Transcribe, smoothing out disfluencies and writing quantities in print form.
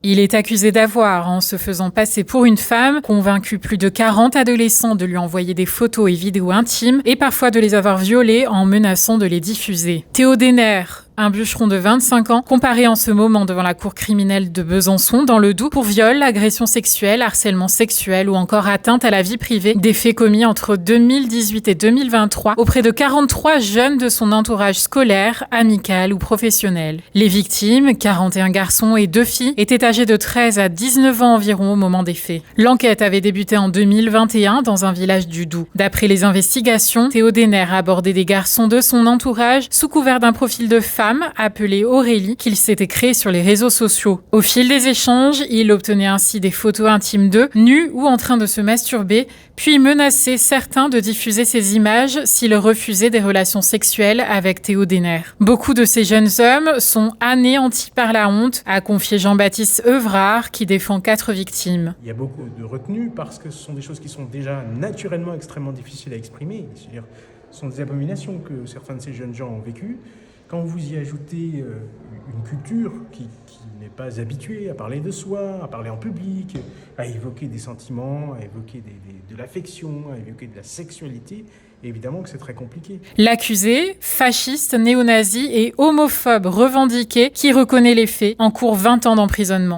Il est accusé d'avoir, en se faisant passer pour une femme, convaincu plus de 40 adolescents de lui envoyer des photos et vidéos intimes et parfois de les avoir violés en menaçant de les diffuser. Théo Denner, un bûcheron de 25 ans, comparé en ce moment devant la cour criminelle de Besançon dans le Doubs pour viol, agression sexuelle, harcèlement sexuel ou encore atteinte à la vie privée, des faits commis entre 2018 et 2023 auprès de 43 jeunes de son entourage scolaire, amical ou professionnel. Les victimes, 41 garçons et 2 filles, étaient âgés de 13 à 19 ans environ au moment des faits. L'enquête avait débuté en 2021 dans un village du Doubs. D'après les investigations, Théo Denner a abordé des garçons de son entourage sous couvert d'un profil de femme appelée Aurélie qu'il s'était créé sur les réseaux sociaux. Au fil des échanges, il obtenait ainsi des photos intimes d'eux, nus ou en train de se masturber, puis menaçait certains de diffuser ces images s'ils refusaient des relations sexuelles avec Théo Denner. Beaucoup de ces jeunes hommes sont anéantis par la honte, a confié Jean-Baptiste Evrard, qui défend 4 victimes. Il y a beaucoup de retenue parce que ce sont des choses qui sont déjà naturellement extrêmement difficiles à exprimer. C'est-à-dire, ce sont des abominations que certains de ces jeunes gens ont vécues. Quand vous y ajoutez une culture qui n'est pas habituée à parler de soi, à parler en public, à évoquer des sentiments, à évoquer de l'affection, à évoquer de la sexualité, évidemment que c'est très compliqué. L'accusé, fasciste, néo-nazi et homophobe revendiqué, qui reconnaît les faits, encourt 20 ans d'emprisonnement.